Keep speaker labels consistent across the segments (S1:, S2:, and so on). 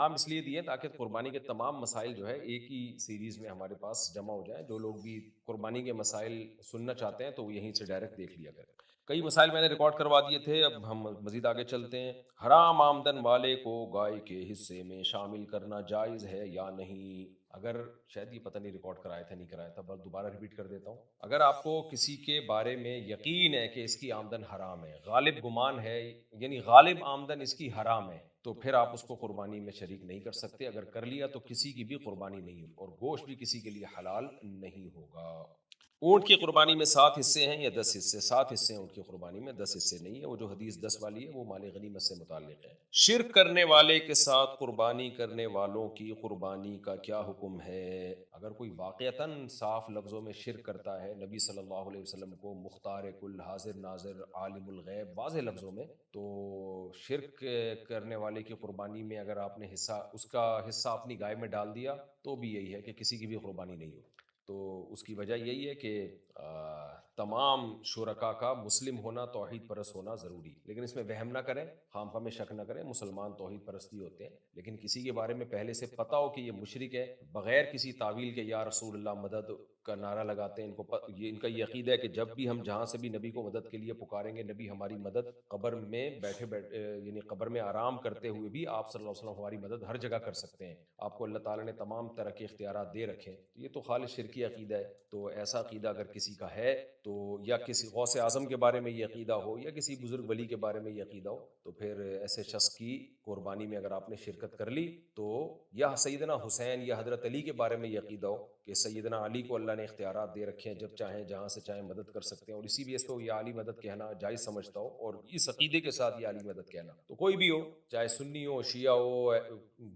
S1: ہم اس لیے دیے تاکہ قربانی کے تمام مسائل جو ہے ایک ہی سیریز میں ہمارے پاس جمع ہو جائیں. جو لوگ بھی قربانی کے مسائل سننا چاہتے ہیں تو وہ یہیں سے ڈائریکٹ دیکھ لیا کریں. کئی مسائل میں نے ریکارڈ کروا دیے تھے. اب ہم مزید آگے چلتے ہیں. حرام آمدن والے کو گائے کے حصے میں شامل کرنا جائز ہے یا نہیں. اگر شاید یہ پتہ نہیں ریکارڈ کرایا تھا نہیں کرایا تھا، بس دوبارہ ریپیٹ کر دیتا ہوں. اگر آپ کو کسی کے بارے میں یقین ہے کہ اس کی آمدن حرام ہے، غالب گمان ہے، یعنی غالب آمدن اس کی حرام ہے، تو پھر آپ اس کو قربانی میں شریک نہیں کر سکتے. اگر کر لیا تو کسی کی بھی قربانی نہیں ہوگی اور گوشت بھی کسی کے لیے حلال نہیں ہوگا. اونٹ کی قربانی میں 7 حصے ہیں یا 10 حصے؟ 7 حصے ہیں اونٹ کی قربانی میں، 10 حصے نہیں ہے. وہ جو حدیث 10 والی ہے وہ مال غنیمت سے متعلق ہے. شرک کرنے والے کے ساتھ قربانی کرنے والوں کی قربانی کا کیا حکم ہے؟ اگر کوئی واقعتاً صاف لفظوں میں شرک کرتا ہے نبی صلی اللہ علیہ وسلم کو مختار کل، حاضر ناظر، عالم الغیب، واضح لفظوں میں، تو شرک کرنے والے کی قربانی میں اگر آپ نے اس کا حصہ اپنی گائے میں ڈال دیا تو بھی یہی ہے کہ کسی کی بھی قربانی نہیں ہو. تو اس کی وجہ یہی ہے کہ تمام شرکا کا مسلم ہونا، توحید پرست ہونا ضروری. لیکن اس میں وہم نہ کریں، خامخواہ میں شک نہ کریں. مسلمان توحید پرستی ہوتے ہیں، لیکن کسی کے بارے میں پہلے سے پتہ ہو کہ یہ مشرک ہے، بغیر کسی تعویل کے یا رسول اللہ مدد کا نعرہ لگاتے ہیں. ان کا یہ عقیدہ ہے کہ جب بھی ہم جہاں سے بھی نبی کو مدد کے لیے پکاریں گے، نبی ہماری مدد قبر میں بیٹھے یعنی قبر میں آرام کرتے ہوئے بھی آپ صلی اللہ علیہ وسلم ہماری مدد ہر جگہ کر سکتے ہیں. آپ کو اللہ تعالیٰ نے تمام طرح کے اختیارات دے رکھے ہیں. یہ تو خالص شرکی عقیدہ ہے. تو ایسا عقیدہ اگر کسی کا ہے تو، یا کسی غوث اعظم کے بارے میں یہ عقیدہ ہو یا کسی بزرگ ولی کے بارے میں یہ عقیدہ ہو، تو پھر ایسے شخص کی قربانی میں اگر آپ نے شرکت کر لی تو، یا سیدنا حسین یا حضرت علی کے بارے میں یہ عقیدہ ہو کہ سیدنا علی کو اللہ نے اختیارات دے رکھے ہیں، جب چاہیں جہاں سے چاہیں مدد کر سکتے ہیں، اور اسی بیس پہ یہ علی مدد کہنا جائز سمجھتا ہو اور اس عقیدے کے ساتھ یہ علی مدد کہنا، تو کوئی بھی ہو، چاہے سنی ہو، شیعہ ہو،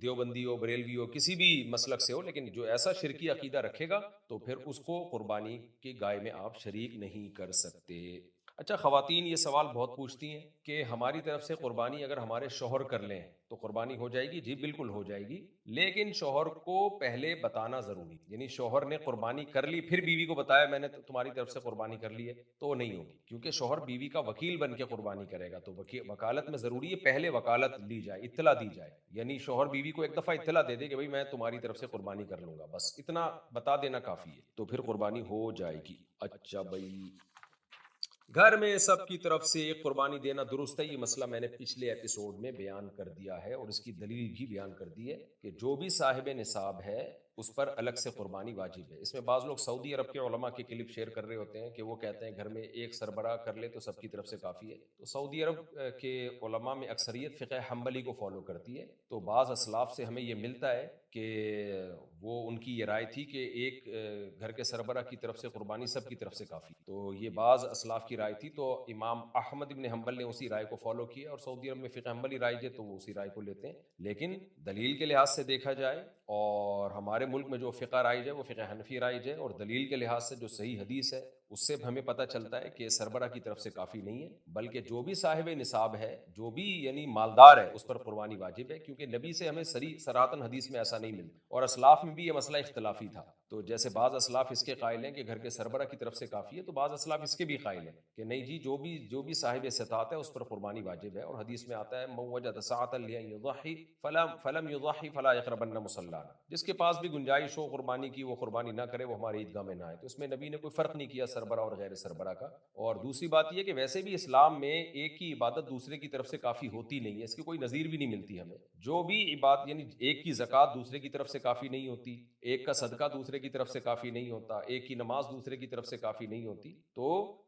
S1: دیوبندی ہو، بریلوی ہو، کسی بھی مسلک سے ہو، لیکن جو ایسا شرکی عقیدہ رکھے گا تو پھر اس کو قربانی کی گائے میں آپ شریک نہیں کر سکتے. اچھا، خواتین یہ سوال بہت پوچھتی ہیں کہ ہماری طرف سے قربانی اگر ہمارے شوہر کر لیں تو قربانی ہو جائے گی؟ جی بالکل ہو جائے گی، لیکن شوہر کو پہلے بتانا ضروری. یعنی شوہر نے قربانی کر لی پھر بیوی کو بتایا میں نے تمہاری طرف سے قربانی کر لی ہے، تو نہیں ہوگی. کیونکہ شوہر بیوی کا وکیل بن کے قربانی کرے گا، تو وکالت میں ضروری ہے پہلے وکالت لی جائے، اطلاع دی جائے. یعنی شوہر بیوی کو ایک دفعہ اطلاع دے دے کہ بھائی میں تمہاری طرف سے قربانی کر لوں گا، بس اتنا بتا دینا کافی ہے، تو پھر قربانی ہو جائے گی. اچھا بھائی، گھر میں سب کی طرف سے قربانی دینا درست ہے؟ یہ مسئلہ میں نے پچھلے ایپیسوڈ میں بیان کر دیا ہے اور اس کی دلیل بھی بیان کر دی ہے کہ جو بھی صاحب نصاب ہے اس پر الگ سے قربانی واجب ہے. اس میں بعض لوگ سعودی عرب کے علماء کے کلپ شیئر کر رہے ہوتے ہیں کہ وہ کہتے ہیں گھر میں ایک سربراہ کر لے تو سب کی طرف سے کافی ہے. تو سعودی عرب کے علماء میں اکثریت فقہ حنبلی کو فالو کرتی ہے. تو بعض اسلاف سے ہمیں یہ ملتا ہے کہ وہ ان کی یہ رائے تھی کہ ایک گھر کے سربراہ کی طرف سے قربانی سب کی طرف سے کافی. تو یہ بعض اسلاف کی رائے تھی، تو امام احمد بن حنبل نے اسی رائے کو فالو کیا، اور سعودی عرب میں فقہ حنبلی رائج ہے تو وہ اسی رائے کو لیتے ہیں. لیکن دلیل کے لحاظ سے دیکھا جائے اور ہمارے ملک میں جو فقہ رائج ہے وہ فقہ حنفی رائج ہے، اور دلیل کے لحاظ سے جو صحیح حدیث ہے اس سے ہمیں پتہ چلتا ہے کہ سربراہ کی طرف سے کافی نہیں ہے، بلکہ جو بھی صاحب نصاب ہے، جو بھی یعنی مالدار ہے، اس پر قربانی واجب ہے. کیونکہ نبی سے ہمیں صراحتاً حدیث میں ایسا نہیں ملتا، اور اسلاف میں بھی یہ مسئلہ اختلافی تھا. تو جیسے بعض اسلاف اس کے قائل ہیں کہ گھر کے سربراہ کی طرف سے کافی ہے، تو بعض اسلاف اس کے بھی قائل ہیں کہ نہیں جی، جو بھی صاحب استطاعت ہے اس پر قربانی واجب ہے. اور حدیث میں آتا ہے من وجد سعۃ لأن یضحی فلم یضحی فلا یقربن مصلانا، جس کے پاس بھی گنجائش ہو قربانی کی وہ قربانی نہ کرے، وہ ہمارے عیدگاہ میں نہ آئے. تو اس میں نبی نے کوئی فرق نہیں کیا سربراہ اور غیر سربراہ کا. اور دوسری بات یہ کہ ویسے بھی اسلام میں ایک کی عبادت دوسرے کی طرف سے کافی ہوتی نہیں ہے، اس کی کوئی نظیر بھی نہیں ملتی ہمیں. جو بھی عبادت، یعنی ایک کی زکوٰۃ دوسرے کی طرف سے کافی نہیں ہوتی، ایک کا صدقہ دوسرے کی طرف سے کافی نہیں ہوتا، ایک کی نماز دوسرے کی طرف سے کافی نہیں ہوتی. تو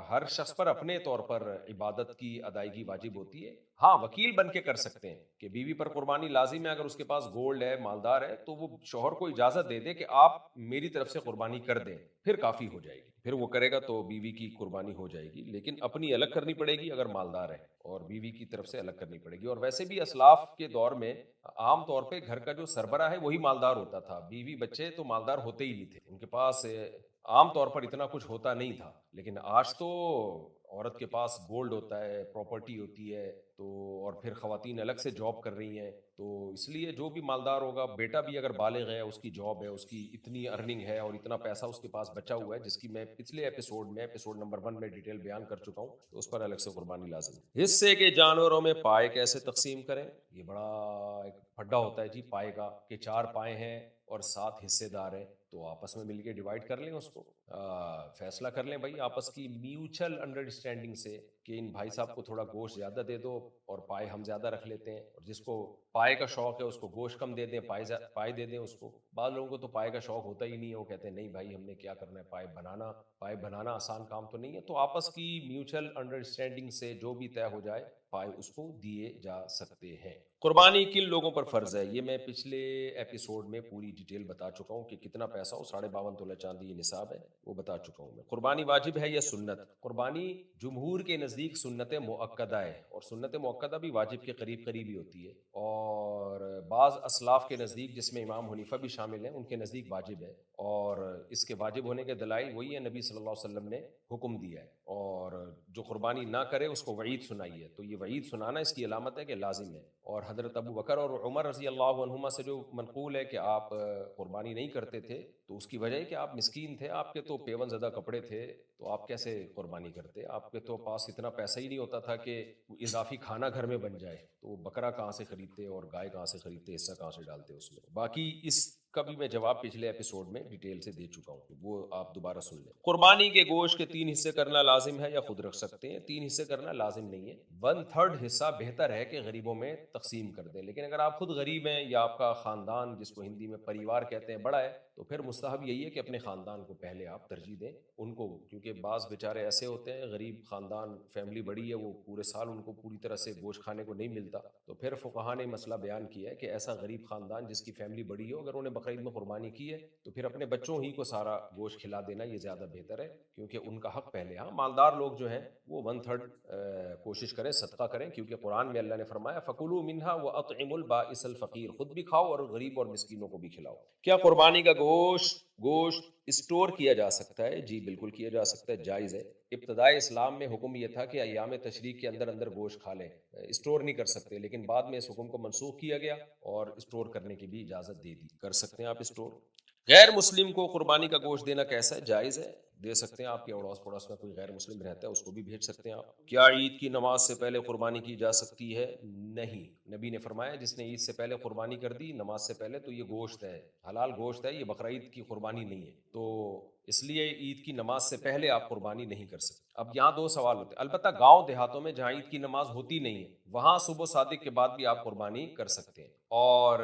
S1: ہر شخص پر اپنے طور پر عبادت کی ادائیگی واجب ہوتی ہے. ہاں، وکیل بن کے کر سکتے ہیں کہ بیوی پر قربانی لازم ہے، اگر اس کے پاس گولڈ ہے، مالدار ہے، تو وہ شوہر کو اجازت دے دے کہ آپ میری طرف سے قربانی کر دیں، پھر کافی ہو جائے گی. پھر وہ کرے گا تو بیوی کی قربانی ہو جائے گی، لیکن اپنی الگ کرنی پڑے گی اگر مالدار ہے، اور بیوی کی طرف سے الگ کرنی پڑے گی. اور ویسے بھی اسلاف کے دور میں عام طور پہ گھر کا جو سربراہ ہے وہی مالدار ہوتا تھا، بیوی بچے تو مالدار ہوتے ہی نہیں تھے، ان کے پاس عام طور پر اتنا کچھ ہوتا نہیں تھا. لیکن آج تو عورت کے پاس گولڈ ہوتا ہے، پراپرٹی ہوتی ہے، تو اور پھر خواتین الگ سے جاب کر رہی ہیں، تو اس لیے جو بھی مالدار ہوگا، بیٹا بھی اگر بالغ ہے، اس کی جاب ہے، اس کی اتنی ارننگ ہے اور اتنا پیسہ اس کے پاس بچا ہوا ہے، جس کی میں پچھلے ایپیسوڈ نمبر 1 میں ڈیٹیل بیان کر چکا ہوں، تو اس پر الگ سے قربانی لازم ہے۔ حصے کے جانوروں میں پائے کیسے تقسیم کریں؟ یہ بڑا ایک پھڈا ہوتا ہے جی پائے کا، کہ 4 پائے ہیں اور 7 حصے دار ہیں، تو آپس میں مل کے ڈیوائڈ کر لیں، اس کو فیصلہ کر لیں بھائی آپس کی میوچل انڈرسٹینڈنگ سے، کہ ان بھائی صاحب کو تھوڑا گوشت زیادہ دے دو اور پائے ہم زیادہ رکھ لیتے ہیں، اور جس کو پائے کا شوق ہے اس کو گوشت کم دے دیں، پائے دے دیں اس کو۔ بعض لوگوں کو تو پائے کا شوق ہوتا ہی نہیں ہے، وہ کہتے ہیں نہیں بھائی ہم نے کیا کرنا ہے، پائے بنانا آسان کام تو نہیں ہے، تو آپس کی میوچل انڈرسٹینڈنگ سے جو بھی طے ہو جائے پائے اس کو دیے جا سکتے ہیں۔ قربانی کن لوگوں پر فرض ہے؟ یہ میں پچھلے ایپیسوڈ میں پوری ڈیٹیل بتا چکا ہوں کہ کتنا پیسہ ہو، 52.5 تولہ چاندی یہ نصاب ہے، وہ بتا چکا ہوں میں۔ قربانی واجب ہے یا سنت؟ قربانی جمہور کے نزدیک سنت مؤکدہ ہے، اور سنت مؤکدہ بھی واجب کے قریب قریب ہی ہوتی ہے، اور بعض اسلاف کے نزدیک جس میں امام حنیفہ بھی شامل ہیں، ان کے نزدیک واجب ہے، اور اس کے واجب ہونے کے دلائل وہی ہے، نبی صلی اللہ علیہ وسلم نے حکم دیا ہے، اور جو قربانی نہ کرے اس کو وعید سنائی ہے، تو یہ وعید سنانا اس کی علامت ہے کہ لازم ہے۔ اور حضرت ابو بکر اور عمر رضی اللہ عنہما سے جو منقول ہے کہ آپ قربانی نہیں کرتے تھے، تو اس کی وجہ ہے کہ آپ مسکین تھے، آپ کے تو پیون زدہ کپڑے تھے، تو آپ کیسے قربانی کرتے؟ آپ کے تو پاس اتنا پیسہ ہی نہیں ہوتا تھا کہ اضافی کھانا گھر میں بن جائے، تو وہ بکرا کہاں سے خریدتے اور گائے کہاں سے خریدتے، حصہ کہاں سے ڈالتے اس میں؟ باقی اس کا بھی میں جواب پچھلے ایپیسوڈ میں ڈیٹیل سے دے چکا ہوں، وہ آپ دوبارہ سن لیں۔ قربانی کے گوشت کے 3 حصے کرنا لازم ہے یا خود رکھ سکتے ہیں؟ 3 حصے کرنا لازم نہیں ہے، 1/3 حصہ بہتر ہے کہ غریبوں میں تقسیم کر دیں، لیکن اگر آپ خود غریب ہیں یا آپ کا خاندان جس کو ہندی میں پریوار کہتے ہیں بڑا ہے، تو پھر مستحب یہی ہے کہ اپنے خاندان کو پہلے آپ ترجیح دیں ان کو، کیونکہ بعض بیچارے ایسے ہوتے ہیں غریب خاندان، فیملی بڑی ہے، وہ پورے سال ان کو پوری طرح سے گوشت کھانے کو نہیں ملتا، تو پھر فقہا نے مسئلہ بیان کیا ہے کہ ایسا غریب خاندان جس کی فیملی بڑی ہو، اگر انہیں بقرعید میں قربانی کی ہے تو پھر اپنے بچوں ہی کو سارا گوشت کھلا دینا یہ زیادہ بہتر ہے، کیونکہ ان کا حق پہلے۔ ہاں مالدار لوگ جو ہیں وہ 1/3 کوشش کریں صدقہ کریں، کیونکہ قرآن میں اللہ نے فرمایا فَكُلُوا مِنْهَا وَأَطْعِمُوا الْبَائِسَ الْفَقِيرَ، خود بھی کھاؤ اور غریب اور مسکینوں کو بھی کھلاؤ۔ کیا قربانی کا گوشت اسٹور کیا جا سکتا ہے؟ جی بالکل کیا جا سکتا ہے، جائز ہے۔ ابتدائے اسلام میں حکم یہ تھا کہ ایام تشریق کے اندر اندر گوشت کھا لیں، اسٹور نہیں کر سکتے، لیکن بعد میں اس حکم کو منسوخ کیا گیا اور اسٹور کرنے کی بھی اجازت دے دی، کر سکتے ہیں آپ اسٹور۔ غیر مسلم کو قربانی کا گوشت دینا کیسا ہے؟ جائز ہے، دے سکتے ہیں، آپ کے اڑوس پڑوس میں کوئی غیر مسلم رہتا ہے اس کو بھی بھیج سکتے ہیں آپ۔ کیا عید کی نماز سے پہلے قربانی کی جا سکتی ہے؟ نہیں، نبی نے فرمایا جس نے عید سے پہلے قربانی کر دی نماز سے پہلے تو یہ گوشت ہے، حلال گوشت ہے، یہ بقرعید کی قربانی نہیں ہے، تو اس لیے عید کی نماز سے پہلے آپ قربانی نہیں کر سکتے۔ اب یہاں 2 سوال ہوتے ہیں، البتہ گاؤں دیہاتوں میں جہاں عید کی نماز ہوتی نہیں ہے وہاں صبح صادق کے بعد بھی آپ قربانی کر سکتے ہیں، اور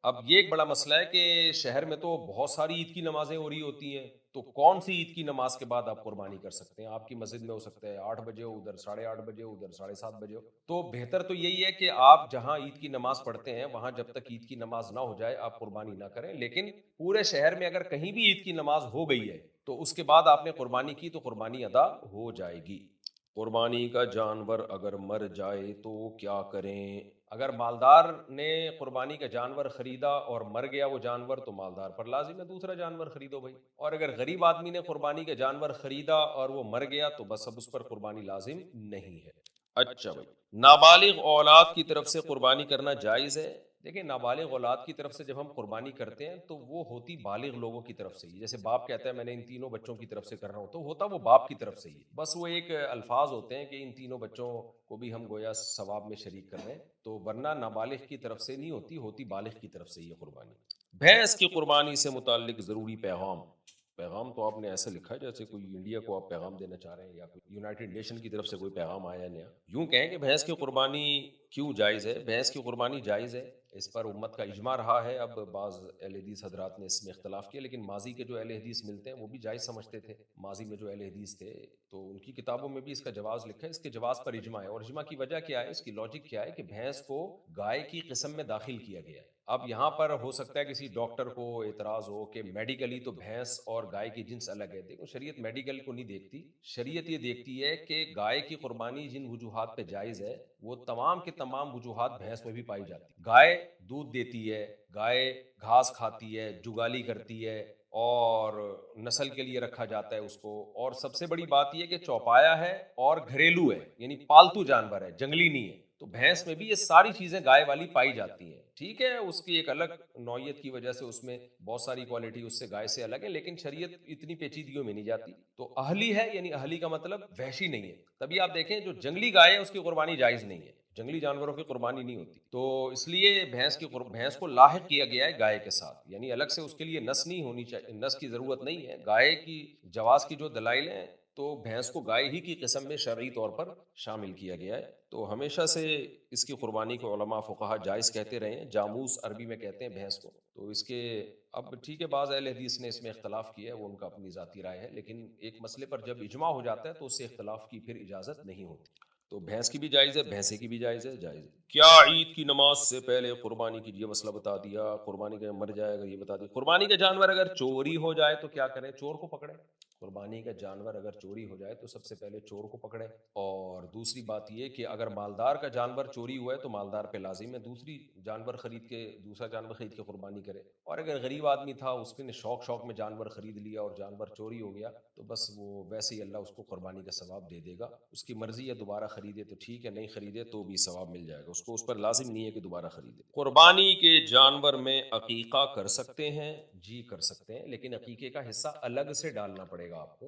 S1: اب یہ ایک بڑا مسئلہ ہے کہ شہر میں تو بہت ساری عید کی نمازیں ہو رہی ہوتی ہیں، تو کون سی عید کی نماز کے بعد آپ قربانی کر سکتے ہیں؟ آپ کی مسجد میں ہو سکتا ہے 8 بجے ہو، ادھر 8:30 بجے ہو، ادھر 7:30 بجے ہو، تو بہتر تو یہی ہے کہ آپ جہاں عید کی نماز پڑھتے ہیں وہاں جب تک عید کی نماز نہ ہو جائے آپ قربانی نہ کریں، لیکن پورے شہر میں اگر کہیں بھی عید کی نماز ہو گئی ہے تو اس کے بعد آپ نے قربانی کی تو قربانی ادا ہو جائے گی۔ قربانی کا جانور اگر مر جائے تو کیا کریں؟ اگر مالدار نے قربانی کا جانور خریدا اور مر گیا وہ جانور تو مالدار پر لازم ہے دوسرا جانور خریدو بھائی، اور اگر غریب آدمی نے قربانی کا جانور خریدا اور وہ مر گیا تو بس اب اس پر قربانی لازم نہیں ہے۔ اچھا بھائی، نابالغ اولاد کی طرف سے قربانی کرنا جائز ہے؟ دیکھیں نابالغ اولاد کی طرف سے جب ہم قربانی کرتے ہیں تو وہ ہوتی بالغ لوگوں کی طرف سے ہی، جیسے باپ کہتا ہے میں نے ان تینوں بچوں کی طرف سے کر رہا ہوں، تو ہوتا وہ باپ کی طرف سے ہی، بس وہ ایک الفاظ ہوتے ہیں کہ ان تینوں بچوں کو بھی ہم گویا ثواب میں شریک کر رہے ہیں، تو ورنہ نابالغ کی طرف سے نہیں ہوتی بالغ کی طرف سے ہی ہے قربانی۔ بھینس کی قربانی سے متعلق ضروری پیغام تو آپ نے ایسے لکھا ہے جیسے کوئی انڈیا کو آپ پیغام دینا چاہ رہے ہیں یا کوئی یونائٹڈ نیشن کی طرف سے کوئی پیغام آیا ہے نیا۔ یوں کہیں کہ بھینس کی قربانی کیوں جائز ہے؟ بھینس کی قربانی جائز ہے، اس پر امت کا اجماع رہا ہے، اب بعض اہل حدیث حضرات نے اس میں اختلاف کیا، لیکن ماضی کے جو اہل حدیث ملتے ہیں وہ بھی جائز سمجھتے تھے، ماضی میں جو اہل حدیث تھے تو ان کی کتابوں میں بھی اس کا جواز لکھا ہے، اس کے جواز پر اجماع ہے، اور اجماع کی وجہ کیا ہے، اس کی لاجک کیا ہے کہ بھینس کو گائے کی قسم میں داخل کیا گیا ہے۔ اب یہاں پر ہو سکتا ہے کسی ڈاکٹر کو اعتراض ہو کہ میڈیکلی تو بھینس اور گائے کی جنس الگ ہے، دیکھو شریعت میڈیکل کو نہیں دیکھتی، شریعت یہ دیکھتی ہے کہ گائے کی قربانی جن وجوہات پہ جائز ہے وہ تمام کے تمام وجوہات بھینس میں بھی پائی جاتی۔ گائے دودھ دیتی ہے، گائے گھاس کھاتی ہے، جگالی کرتی ہے، اور نسل کے لیے رکھا جاتا ہے اس کو. اور سب سے بڑی بات یہ کہ چوپایا ہے اور گھریلو ہے, یعنی پالتو جانور ہے, جنگلی نہیں ہے. تو بھینس میں بھی یہ ساری چیزیں گائے والی پائی جاتی ہیں. ٹھیک ہے, اس کی ایک الگ نوعیت کی وجہ سے اس میں بہت ساری کوالٹی اس سے گائے سے الگ ہے, لیکن شریعت اتنی پیچیدگیوں میں نہیں جاتی. تو اہلی ہے, یعنی اہلی کا مطلب وحشی نہیں ہے. تبھی آپ دیکھیں جو جنگلی گائے ہے اس کی قربانی جائز نہیں ہے, جنگلی جانوروں کی قربانی نہیں ہوتی. تو اس لیے بھینس کو لاحق کیا گیا ہے گائے کے ساتھ, یعنی الگ سے اس کے لیے نس نہیں ہونی چاہیے, نس کی ضرورت نہیں ہے. گائے کی جواز کی جو دلائل ہیں تو بھینس کو گائے ہی کی قسم میں شرعی طور پر شامل کیا گیا ہے. تو ہمیشہ سے اس کی قربانی کو علماء فقہا جائز کہتے رہے ہیں. جاموس عربی میں کہتے ہیں بھینس کو. تو اس کے اب ٹھیک ہے, بعض اہل حدیث نے اس میں اختلاف کیا ہے, وہ ان کا اپنی ذاتی رائے ہے, لیکن ایک مسئلے پر جب اجماع ہو جاتا ہے تو اس سے اختلاف کی پھر اجازت نہیں ہوتی. تو بھینس کی بھی جائز ہے, بھینسے کی بھی جائز ہے. جائز ہے کیا عید کی نماز سے پہلے قربانی کی, یہ مسئلہ بتا دیا. قربانی کا مر جائے گا یہ بتا دیا. قربانی کا جانور اگر چوری ہو جائے تو کیا کریں؟ چور کو پکڑیں. قربانی کا جانور اگر چوری ہو جائے تو سب سے پہلے چور کو پکڑیں. اور دوسری بات یہ کہ اگر مالدار کا جانور چوری ہوا ہے تو مالدار پہ لازم ہے دوسرا جانور خرید کے قربانی کرے. اور اگر غریب آدمی تھا, اس نے شوق میں جانور خرید لیا اور جانور چوری ہو گیا, تو بس وہ ویسے ہی اللہ اس کو قربانی کا ثواب دے دے گا. اس کی مرضی ہے دوبارہ خریدے تو ٹھیک ہے, نہیں خریدے تو بھی ثواب مل جائے گا اس کو, اس پر لازم نہیں ہے کہ دوبارہ خریدے. قربانی کے جانور میں عقیقہ کر سکتے ہیں؟ جی کر سکتے ہیں, لیکن عقیقے کا حصہ الگ سے ڈالنا پڑے گا آپ کو.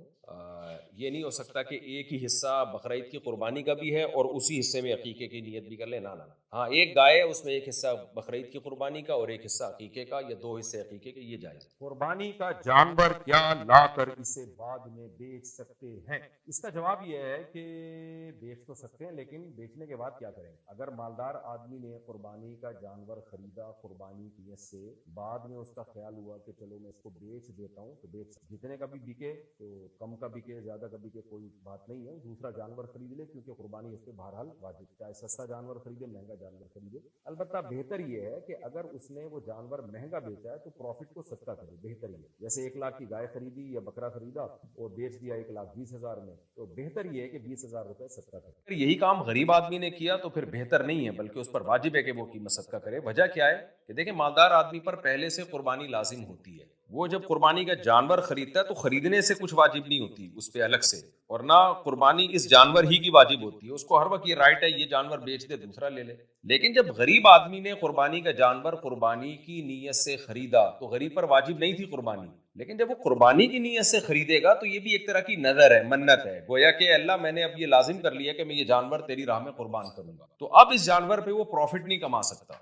S1: یہ نہیں ہو سکتا کہ ایک ہی حصہ بقرعید کی قربانی کا بھی ہے اور اسی حصے میں عقیقے کی نیت بھی کر لے. نہ ہاں, ایک گائے ہے اس میں ایک حصہ بقرعید کی قربانی کا اور ایک حصہ عقیقے کا, یا دو حصے عقیقے کے, یہ جائز. قربانی کا جانور کیا لا کر اسے بعد میں بیچ سکتے ہیں؟ اس کا جواب یہ ہے کہ بیچ تو سکتے ہیں, لیکن بیچنے کے بعد کیا کریں؟ اگر مالدار آدمی نے قربانی کا جانور خریدا قربانی کی نیت سے, بعد میں اس کا خیال ہوا کہ چلو میں اس کو بیچ دیتا ہوں, تو بیچ جتنے کا بھی بکے, تو کم کا بکے زیادہ کا بکے کوئی بات نہیں ہے, دوسرا جانور خرید لے, کیونکہ قربانی اس پہ بہرحال واجب, چاہے سستا جانور خریدے مہنگا جانور خریدے. البتہ بہتر یہ ہے کہ اگر اس نے وہ جانور مہنگا بیچا ہے تو پروفٹ کو صدقہ کرے, بہتر یہ. جیسے 1 لاکھ کی گائے خریدی یا بکرا خریدا اور بیچ دیا 1,20,000 میں, تو بہتر یہ ہے کہ 20,000 روپے صدقہ کرے. اگر یہی کام غریب آدمی نے کیا تو پھر بہتر نہیں ہے, بلکہ اس پر واجب ہے کہ وہ قیمت صدقہ کرے. وجہ کیا ہے کہ دیکھیں, مالدار آدمی پر پہلے سے قربانی لازم ہوتی ہے. وہ جب قربانی کا جانور خریدتا ہے تو خریدنے سے کچھ واجب نہیں ہوتی اس پہ الگ سے, اور نہ قربانی اس جانور ہی کی واجب ہوتی ہے. اس کو ہر وقت یہ رائٹ ہے یہ جانور بیچ دے دوسرا لے لے. لیکن جب غریب آدمی نے قربانی کا جانور قربانی کی نیت سے خریدا تو غریب پر واجب نہیں تھی قربانی, لیکن جب وہ قربانی کی نیت سے خریدے گا تو یہ بھی ایک طرح کی نظر ہے, منت ہے, گویا کہ اللہ میں نے اب یہ لازم کر لیا کہ میں یہ جانور تیری راہ میں قربان کروں گا. تو اب اس جانور پہ وہ پروفٹ نہیں کما سکتا.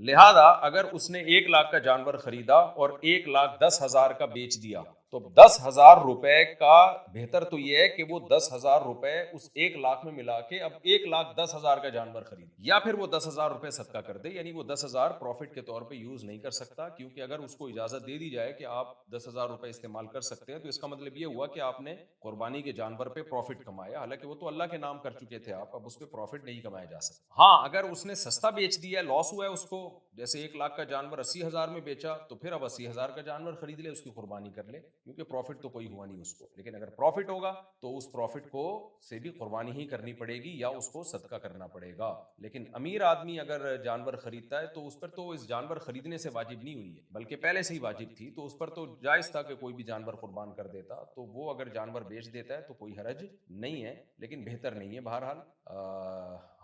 S1: لہذا اگر اس نے 1 لاکھ کا جانور خریدا اور 1,10,000 کا بیچ دیا, تو 10,000 روپے کا بہتر تو یہ ہے کہ وہ 10,000 روپے اس 1 لاکھ میں ملا کے اب 1,10,000 کا جانور خرید, یا پھر وہ 10,000 روپے صدقہ کر دے. یعنی وہ 10,000 پروفٹ کے طور پہ یوز نہیں کر سکتا, کیونکہ اگر اس کو اجازت دے دی جائے کہ آپ 10,000 روپے استعمال کر سکتے ہیں تو اس کا مطلب یہ ہوا کہ آپ نے قربانی کے جانور پہ پروفٹ کمایا, حالانکہ وہ تو اللہ کے نام کر چکے تھے آپ, اب اس پہ پروفٹ نہیں کمایا جا سکتا. ہاں, اگر اس نے سستا بیچ دیا, لاس ہوا ہے اس کو, جیسے 1 لاکھ کا جانور 80,000 میں بیچا, تو پھر اب 80,000 کا جانور خرید لے, اس کی قربانی کر لے, کیونکہ پروفٹ تو کوئی ہوا نہیں اس کو. لیکن اگر پروفٹ ہوگا تو اس پروفٹ کو سے بھی قربانی ہی کرنی پڑے گی یا اس کو صدقہ کرنا پڑے گا. لیکن امیر آدمی اگر جانور خریدتا ہے تو اس پر تو اس جانور خریدنے سے واجب نہیں ہوئی ہے, بلکہ پہلے سے ہی واجب تھی, تو اس پر تو جائز تھا کہ کوئی بھی جانور قربان کر دیتا. تو وہ اگر جانور بیچ دیتا ہے تو کوئی حرج نہیں ہے, لیکن بہتر نہیں ہے بہرحال.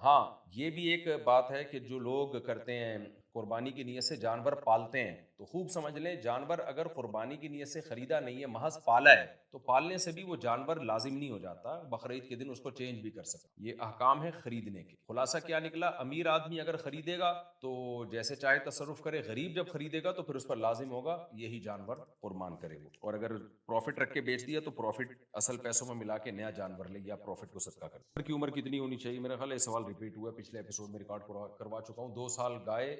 S1: ہاں, یہ بھی ایک بات ہے کہ جو لوگ کرتے ہیں قربانی کی نیت سے جانور پالتے ہیں, تو خوب سمجھ لیں, جانور اگر قربانی کی نیت سے خریدا نہیں ہے, محض پالا ہے, تو پالنے سے بھی وہ جانور لازم نہیں ہو جاتا, بقرعید کے دن اس کو چینج بھی کر سکتا. یہ احکام ہے خریدنے کے. خلاصہ کیا نکلا, امیر آدمی اگر خریدے گا تو جیسے چاہے تصرف کرے, غریب جب خریدے گا تو پھر اس پر لازم ہوگا یہی جانور قربان کرے وہ, اور اگر پروفٹ رکھ کے بیچ دیا تو پروفٹ اصل پیسوں میں ملا کے نیا جانور لے یا پروفٹ کو صدقہ کرے. کی عمر کتنی ہونی چاہیے؟ میرا خیال ہے سوال ریپیٹ ہوا ہے, پچھلے ایپیسوڈ میں ریکارڈ کروا چکا ہوں. 2 سال گائے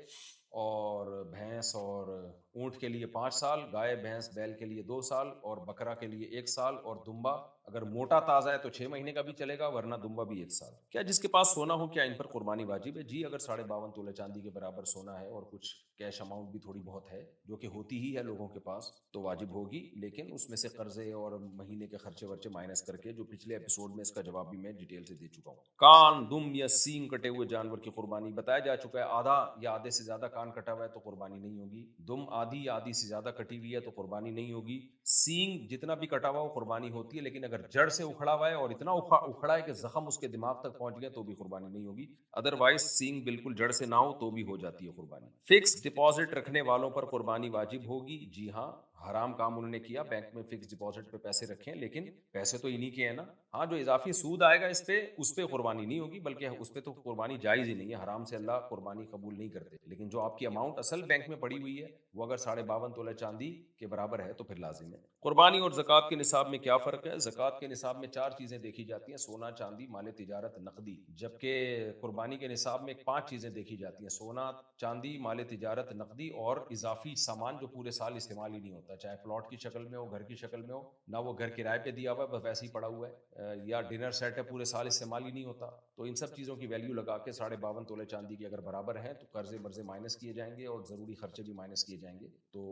S1: اور بھینس اور اونٹ کے لیے 5 سال, گائے بھینس بیل کے لیے 2 سال, اور بکرا کے لیے 1 سال, اور دمبا اگر موٹا تازہ ہے تو 6 مہینے کا بھی چلے گا، ورنہ دمبا بھی 1 سال۔ کیا جس کے پاس سونا ہو کیا ان پر قربانی واجب ہے؟ جی، اگر 52.5 چاندی کے برابر سونا ہے اور کچھ کیش اماؤنٹ بھی تھوڑی بہت ہے جو کہ ہوتی ہی ہے لوگوں کے پاس، تو واجب ہوگی، لیکن اس میں سے قرضے اور مہینے کے خرچے ورچے مائنس کر کے، جو پچھلے ایپیسوڈ میں اس کا جواب بھی میں ڈیٹیل سے دے چکا ہوں۔ کان، دم یا سینگ کٹے ہوئے جانور کی قربانی بتایا جا چکا ہے، آدھا یا آدھے سے زیادہ کان کٹا ہوا ہے تو قربانی نہیں ہوگی، دم آدھی یا آدھی سے زیادہ کٹی ہوئی ہے تو قربانی نہیں ہوگی، سینگ جتنا بھی کٹا ہوا وہ قربانی ہوتی ہے، لیکن اگر جڑ سے اکھڑا ہوا ہے اور اتنا اکھڑا ہے کہ زخم اس کے دماغ تک پہنچ گیا تو بھی قربانی نہیں ہوگی، ادروائز سینگ بالکل جڑ سے نہ ہو تو بھی ہو جاتی ہے قربانی۔ فکس ڈپازٹ رکھنے والوں پر قربانی واجب ہوگی، جی ہاں، حرام کام انہوں نے کیا، بینک میں فکس ڈپازٹ پہ پیسے رکھیں، لیکن پیسے تو انہی کے ہیں نا، ہاں جو اضافی سود آئے گا اس پہ قربانی نہیں ہوگی، بلکہ اس پہ تو قربانی جائز ہی نہیں ہے، حرام سے اللہ قربانی قبول نہیں کرتے، لیکن جو آپ کی اماؤنٹ اصل بینک میں پڑی ہوئی ہے وہ اگر 52.5 تولہ چاندی کے برابر ہے تو پھر لازم ہے۔ قربانی اور زکوٰۃ کے نصاب میں کیا فرق ہے؟ زکوٰۃ کے نصاب میں 4 چیزیں دیکھی جاتی ہیں: سونا، چاندی، مال تجارت، نقدی، جبکہ قربانی کے نصاب میں 5 چیزیں دیکھی جاتی ہیں: سونا، چاندی، مال تجارت، نقدی اور اضافی سامان جو پورے سال استعمال ہی نہیں ہوتا، چاہے پلاٹ کی شکل میں ہو، گھر کی شکل میں ہو، نہ وہ گھر کرائے پہ دیا ہوا ہے بس ویسے ہی پڑا ہوا ہے، یا ڈنر سیٹ ہے پورے سال استعمال ہی نہیں ہوتا، تو ان سب چیزوں کی ویلیو لگا کے 52.5 تولے چاندی کی اگر برابر ہیں تو قرضے مرضے مائنس کیے جائیں گے اور ضروری خرچے بھی مائنس کیے جائیں گے، تو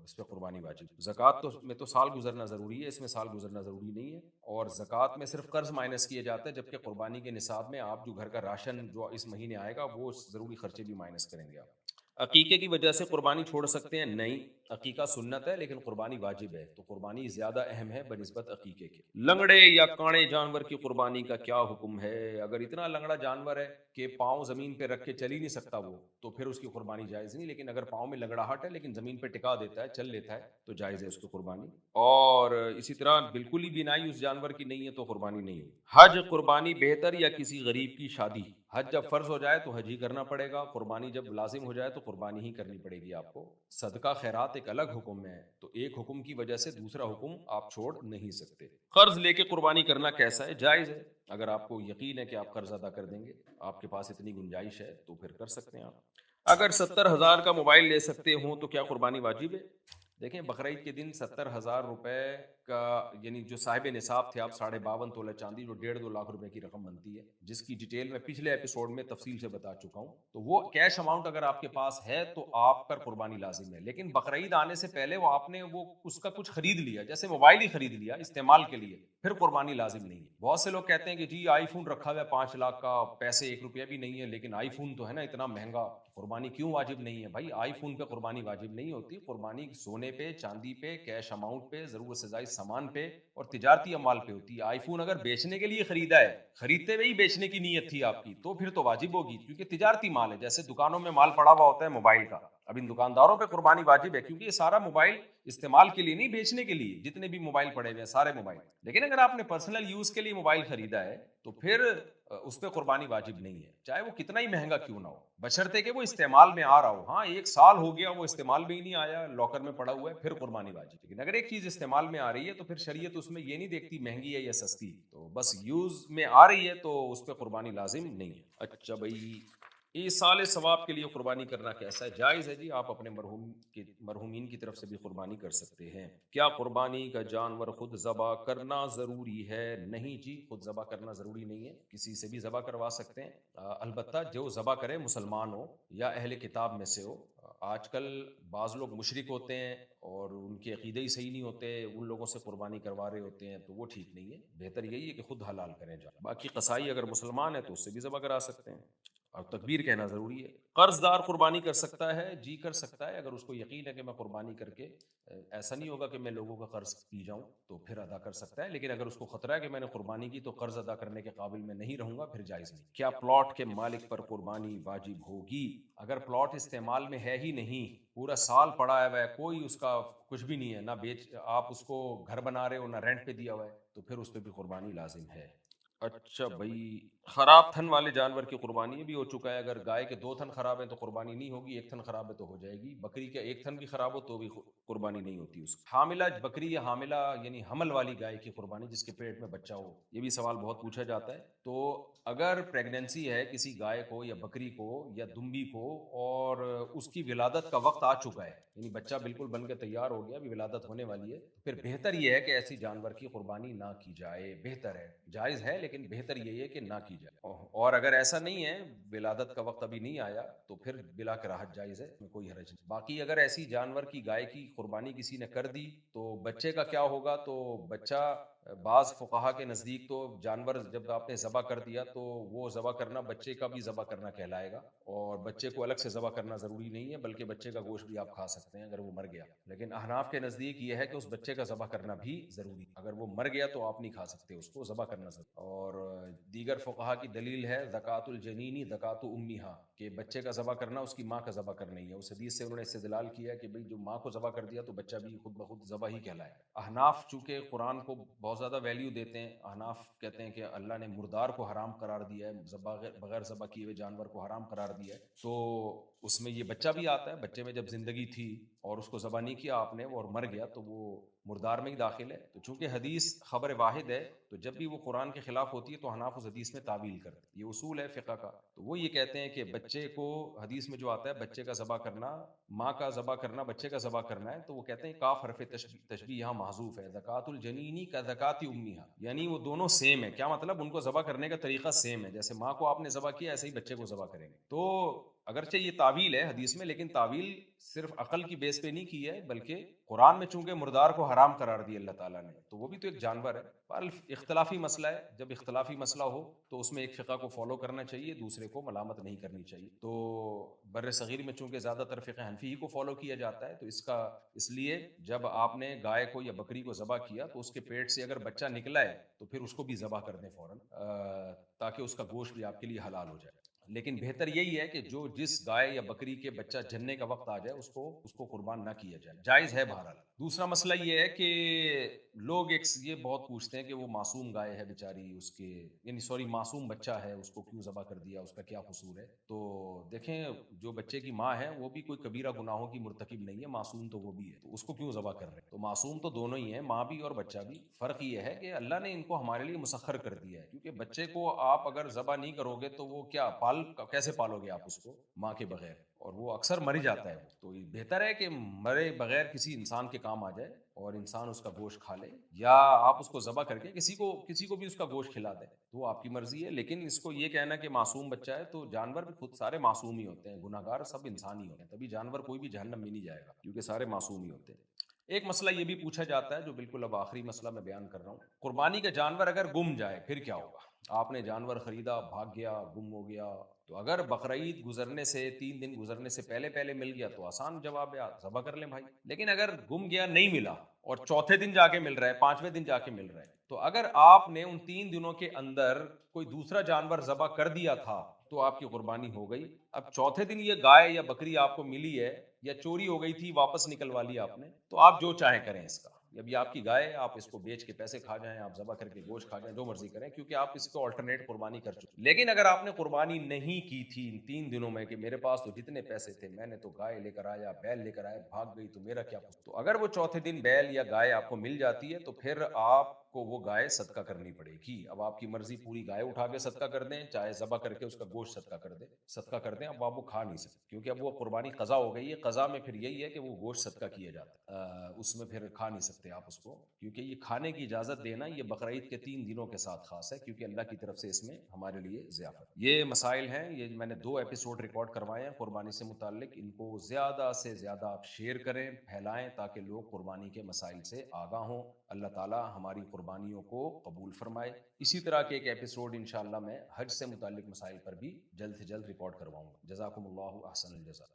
S1: اس پہ قربانی واجب۔ زکوٰۃ میں تو سال گزرنا ضروری ہے، اس میں سال گزرنا ضروری نہیں ہے، اور زکوٰۃ میں صرف قرض مائنس کیے جاتے ہیں، جبکہ قربانی کے نصاب میں آپ جو گھر کا راشن جو اس مہینے آئے گا وہ ضروری خرچے بھی مائنس کریں گے آپ۔ عقیقے کی وجہ سے قربانی چھوڑ سکتے ہیں؟ نہیں، عقیقہ سنت ہے لیکن قربانی واجب ہے، تو قربانی زیادہ اہم ہے بنسبت عقیقے کے۔ لنگڑے یا کاڑے جانور کی قربانی کا کیا حکم ہے؟ اگر اتنا لنگڑا جانور ہے کہ پاؤں زمین پہ رکھ کے چل ہی نہیں سکتا وہ، تو پھر اس کی قربانی جائز نہیں، لیکن اگر پاؤں میں لنگڑاہٹ ہے لیکن زمین پہ ٹکا دیتا ہے، چل لیتا ہے، تو جائز ہے اس کی قربانی۔ اور اسی طرح بالکل ہی بینائی اس جانور کی نہیں ہے تو قربانی نہیں ہوگی۔ حج قربانی بہتر یا کسی غریب کی شادی؟ حج جب فرض ہو جائے تو حج ہی کرنا پڑے گا، قربانی جب لازم ہو جائے تو قربانی ہی کرنی پڑے گی آپ کو۔ صدقہ خیرات ایک الگ حکم ہے، تو ایک حکم کی وجہ سے دوسرا حکم آپ چھوڑ نہیں سکتے۔ قرض لے کے قربانی کرنا کیسا ہے؟ جائز ہے، اگر آپ کو یقین ہے کہ آپ قرض ادا کر دیں گے، آپ کے پاس اتنی گنجائش ہے تو پھر کر سکتے ہیں آپ۔ اگر 70,000 کا موبائل لے سکتے ہوں تو کیا قربانی واجب ہے؟ دیکھیں، بقرعید کے دن 70,000 روپے کا، یعنی جو صاحب نصاب تھے آپ 52.5 تولہ چاندی، جو 1.5-2 لاکھ روپے کی رقم بنتی ہے، جس کی ڈیٹیل میں پچھلے ایپیسوڈ میں تفصیل سے بتا چکا ہوں، تو وہ کیش اماؤنٹ اگر آپ کے پاس ہے تو آپ پر قربانی لازم ہے، لیکن بقرعید آنے سے پہلے وہ آپ نے اس کا کچھ خرید لیا، جیسے موبائل ہی خرید لیا استعمال کے لیے، پھر قربانی لازم نہیں ہے۔ بہت سے لوگ کہتے ہیں کہ جی آئی فون رکھا ہوا ہے 5 لاکھ کا، پیسے 1 روپیہ بھی نہیں ہے، لیکن آئی فون تو ہے نا اتنا مہنگا، قربانی کیوں واجب نہیں ہے؟ بھائی آئی فون پہ قربانی واجب نہیں ہوتی، قربانی سونے پہ، چاندی پہ، کیش اماؤنٹ پہ، ضرورت سے زائد سامان پہ اور تجارتی اموال پہ ہوتی ہے۔ آئی فون اگر بیچنے کے لیے خریدا ہے، خریدتے ہوئے ہی بیچنے کی نیت تھی آپ کی، تو پھر تو واجب ہوگی، کیونکہ تجارتی مال ہے، جیسے دکانوں میں مال پڑا ہوا ہوتا ہے موبائل کا، اب ان دکانداروں پہ قربانی واجب ہے، کیونکہ یہ سارا موبائل استعمال کے لیے نہیں، بیچنے کے لیے، جتنے بھی موبائل پڑے ہوئے ہیں سارے موبائل، لیکن اگر آپ نے پرسنل یوز کے لیے موبائل خریدا ہے تو پھر اس پہ قربانی واجب نہیں ہے، چاہے وہ کتنا ہی مہنگا کیوں نہ ہو، بشرطے کہ وہ استعمال میں آ رہا ہو۔ ہاں 1 سال ہو گیا وہ استعمال میں ہی نہیں آیا، لاکر میں پڑا ہوا ہے، پھر قربانی واجب، لیکن اگر ایک چیز استعمال میں آ رہی ہے تو پھر شریعت اس میں یہ نہیں دیکھتی مہنگی ہے یا سستی، تو بس یوز میں آ رہی ہے تو اس پہ قربانی لازم نہیں ہے۔ اچھا بھائی، ایصال ثواب کے لیے قربانی کرنا کیسا ہے؟ جائز ہے جی، آپ اپنے مرحومین کی طرف سے بھی قربانی کر سکتے ہیں۔ کیا قربانی کا جانور خود ذبح کرنا ضروری ہے؟ نہیں جی، خود ذبح کرنا ضروری نہیں ہے، کسی سے بھی ذبح کروا سکتے ہیں، البتہ جو ذبح کرے مسلمان ہو یا اہل کتاب میں سے ہو۔ آج کل بعض لوگ مشرک ہوتے ہیں اور ان کے عقیدے ہی صحیح نہیں ہوتے، ان لوگوں سے قربانی کروا رہے ہوتے ہیں، تو وہ ٹھیک نہیں ہے، بہتر یہی ہے کہ خود حلال کریں جا۔ باقی قصائی اگر مسلمان ہے تو اس سے بھی ذبح کرا سکتے ہیں، اور تکبیر کہنا ضروری ہے۔ قرض دار قربانی کر سکتا ہے؟ جی کر سکتا ہے، اگر اس کو یقین ہے کہ میں قربانی کر کے ایسا نہیں ہوگا کہ میں لوگوں کا قرض پی جاؤں، تو پھر ادا کر سکتا ہے، لیکن اگر اس کو خطرہ ہے کہ میں نے قربانی کی تو قرض ادا کرنے کے قابل میں نہیں رہوں گا، پھر جائز نہیں۔ کیا پلاٹ کے مالک پر قربانی واجب ہوگی؟ اگر پلاٹ استعمال میں ہے ہی نہیں، پورا سال پڑا ہے، کوئی اس کا کچھ بھی نہیں ہے، نہ بیچ آپ اس کو گھر بنا رہے ہو نہ رینٹ پہ دیا ہوا ہے، تو پھر اس پہ بھی قربانی لازم ہے۔ اچھا بھائی، خراب تھن والے جانور کی قربانی بھی ہو چکا ہے، اگر گائے کے دو تھن خراب ہیں تو قربانی نہیں ہوگی، ایک تھن خراب ہے تو ہو جائے گی، بکری کا ایک تھن بھی خراب ہو تو بھی قربانی نہیں ہوتی اس کی۔ حاملہ بکری یا حاملہ یعنی حمل والی گائے کی قربانی جس کے پیٹ میں بچہ ہو، یہ بھی سوال بہت پوچھا جاتا ہے۔ تو اگر پریگنینسی ہے کسی گائے کو یا بکری کو یا دمبی کو اور اس کی ولادت کا وقت آ چکا ہے، یعنی بچہ بالکل بن کے تیار ہو گیا، ابھی ولادت ہونے والی ہے، پھر بہتر یہ ہے کہ ایسی جانور کی قربانی نہ کی جائے، بہتر ہے، جائز ہے لیکن بہتر یہی ہے کہ نہ کی جائے۔ اور اگر ایسا نہیں ہے، ولادت کا وقت ابھی نہیں آیا، تو پھر بلا کراہت جائز ہے، اس میں کوئی حرج نہیں۔ باقی اگر ایسی جانور کی گائے کی قربانی کسی نے کر دی تو بچے کا کیا ہوگا؟ تو بچہ بعض فقہا کے نزدیک تو جانور جب آپ نے ذبح کر دیا تو وہ ذبح کرنا بچے کا بھی ذبح کرنا کہلائے گا، اور بچے کو الگ سے ذبح کرنا ضروری نہیں ہے، بلکہ بچے کا گوشت بھی آپ کھا سکتے ہیں اگر وہ مر گیا۔ لیکن احناف کے نزدیک یہ ہے کہ اس بچے کا ذبح کرنا بھی ضروری ہے، اگر وہ مر گیا تو آپ نہیں کھا سکتے، اس کو ذبح کرنا ضروری۔ اور دیگر فقہا کی دلیل ہے زکوٰۃ الجنینی زکوٰۃ امیہا، کہ بچے کا ذبح کرنا اس کی ماں کا ذبح کرنا ہی ہے۔ اس حدیث سے انہوں نے استدلال کیا کہ بھئی جو ماں کو ذبح کر دیا تو بچہ بھی خود بخود ذبح ہی کہلائے۔ احناف چونکہ قرآن کو بہت زیادہ ویلیو دیتے ہیں، احناف کہتے ہیں کہ اللہ نے مردار کو حرام قرار دیا ہے، بغیر ذبح کیے ہوئے جانور کو حرام قرار دیا ہے، تو اس میں یہ بچہ بھی آتا ہے۔ بچے میں جب زندگی تھی اور اس کو ذبح نہیں کیا آپ نے اور مر گیا تو وہ مردار میں ہی داخل ہے۔ تو چونکہ حدیث خبر واحد ہے تو جب بھی وہ قرآن کے خلاف ہوتی ہے تو حناف اس حدیث میں تعویل کرتے ہیں، یہ اصول ہے فقہ کا۔ تو وہ یہ کہتے ہیں کہ بچے کو حدیث میں جو آتا ہے بچے کا ذبح کرنا، ماں کا ذبح کرنا بچے کا ذبح کرنا ہے، تو وہ کہتے ہیں کاف حرف تشبیہ یہاں محذوف ہے، زکوٰۃ الجنینی کا زکوٰۃ امیہا، یعنی وہ دونوں سیم ہے۔ کیا مطلب؟ ان کو ذبح کرنے کا طریقہ سیم ہے، جیسے ماں کو آپ نے ذبح کیا ایسے ہی بچے کو ذبح کریں گے۔ تو اگرچہ یہ تعویل ہے حدیث میں، لیکن تعویل صرف عقل کی بیس پہ نہیں کی ہے، بلکہ قرآن میں چونکہ مردار کو حرام قرار دیا اللہ تعالیٰ نے، تو وہ بھی تو ایک جانور ہے۔ پر اختلافی مسئلہ ہے، جب اختلافی مسئلہ ہو تو اس میں ایک فقہ کو فالو کرنا چاہیے، دوسرے کو ملامت نہیں کرنی چاہیے۔ تو بر صغیر میں چونکہ زیادہ تر فقہ حنفی ہی کو فالو کیا جاتا ہے، تو اس لیے جب آپ نے گائے کو یا بکری کو ذبح کیا تو اس کے پیٹ سے اگر بچہ نکلا ہے تو پھر اس کو بھی ذبح کر دیں فوراً، تاکہ اس کا گوشت بھی آپ کے لیے حلال ہو جائے۔ لیکن بہتر یہی ہے کہ جس گائے یا بکری کے بچہ جننے کا وقت آ جائے اس کو قربان نہ کیا جائے، جائز ہے بہرحال۔ دوسرا مسئلہ یہ ہے کہ لوگ یہ بہت پوچھتے ہیں کہ وہ معصوم گائے ہے بیچاری، اس کے یعنی سوری معصوم بچہ ہے، اس کو کیوں ذبح کر دیا، اس کا کیا قصور ہے؟ تو دیکھیں، جو بچے کی ماں ہے وہ بھی کوئی کبیرہ گناہوں کی مرتکب نہیں ہے، معصوم تو وہ بھی ہے، تو اس کو کیوں ذبح کر رہے ہیں؟ تو معصوم تو دونوں ہی ہیں، ماں بھی اور بچہ بھی۔ فرق یہ ہے کہ اللہ نے ان کو ہمارے لیے مسخر کر دیا ہے، کیونکہ بچے کو آپ اگر ذبح نہیں کرو گے تو وہ کیسے پالو گے آپ اس کو ماں کے بغیر؟ اور وہ اکثر مر جاتا ہے، وہ تو بہتر ہے کہ مرے بغیر کسی انسان کے کام آ جائے اور انسان اس کا گوشت کھا لے، یا آپ اس کو ذبح کر کے کسی کو بھی اس کا گوشت کھلا دیں، تو وہ آپ کی مرضی ہے۔ لیکن اس کو یہ کہنا کہ معصوم بچہ ہے، تو جانور بھی خود سارے معصوم ہی ہوتے ہیں، گناہ گار سب انسان ہی ہوتے ہیں، تبھی جانور کوئی بھی جہنم میں نہیں جائے گا، کیونکہ سارے معصوم ہی ہوتے ہیں۔ ایک مسئلہ یہ بھی پوچھا جاتا ہے جو بالکل اب آخری مسئلہ میں بیان کر رہا ہوں، قربانی کا جانور اگر گم جائے پھر کیا ہوگا؟ آپ نے جانور خریدا، بھاگ گیا، گم ہو گیا، تو اگر بقرعید گزرنے سے 3 دن گزرنے سے پہلے پہلے مل گیا تو آسان جواب ہے، ذبح کر لیں بھائی۔ لیکن اگر گم گیا، نہیں ملا، اور چوتھے دن جا کے مل رہا ہے، 5ویں دن جا کے مل رہا ہے، تو اگر آپ نے ان 3 دنوں کے اندر کوئی دوسرا جانور ذبح کر دیا تھا تو آپ کی قربانی ہو گئی۔ اب چوتھے دن یہ گائے یا بکری آپ کو ملی ہے یا چوری ہو گئی تھی، واپس نکلوا لی آپ نے، تو آپ جو چاہیں کریں اس کا، اب یہ آپ کی گائے، آپ اس کو بیچ کے پیسے کھا جائیں، آپ ذبح کر کے گوشت کھا جائیں، جو مرضی کریں، کیونکہ آپ اس کو آلٹرنیٹ قربانی کر چکے۔ لیکن اگر آپ نے قربانی نہیں کی تھی ان 3 دنوں میں کہ میرے پاس تو جتنے پیسے تھے میں نے تو گائے لے کر آیا، بیل لے کر آیا، بھاگ گئی تو میرا کیا قصور؟ تو اگر وہ چوتھے دن بیل یا گائے آپ کو مل جاتی ہے تو پھر آپ کو وہ گائے صدقہ کرنی پڑے گی۔ اب آپ کی مرضی، پوری گائے اٹھا کے صدقہ کر دیں، چاہے ذبح کر کے اس کا گوشت صدقہ کر دیں، اب آپ وہ کھا نہیں سکتے کیونکہ اب وہ قربانی قضا ہو گئی ہے۔ قضا میں پھر یہی ہے کہ وہ گوشت صدقہ کیا جاتا ہے، اس میں پھر کھا نہیں سکتے آپ اس کو، کیونکہ یہ کھانے کی اجازت دینا یہ بقرعید کے 3 دنوں کے ساتھ خاص ہے، کیونکہ اللہ کی طرف سے اس میں ہمارے لیے ضیافت۔ یہ مسائل ہیں، یہ میں نے 2 ایپیسوڈ ریکارڈ کروائے ہیں قربانی سے متعلق، ان کو زیادہ سے زیادہ آپ شیئر کریں، پھیلائیں، تاکہ لوگ قربانی کے مسائل سے آگاہ ہوں۔ اللہ تعالی ہماری قربانیوں کو قبول فرمائے۔ اسی طرح کے ایک ایپیسوڈ انشاءاللہ میں حج سے متعلق مسائل پر بھی جلد سے جلد ریکارڈ کرواؤں گا۔ جزاکم اللہ احسن الجزا۔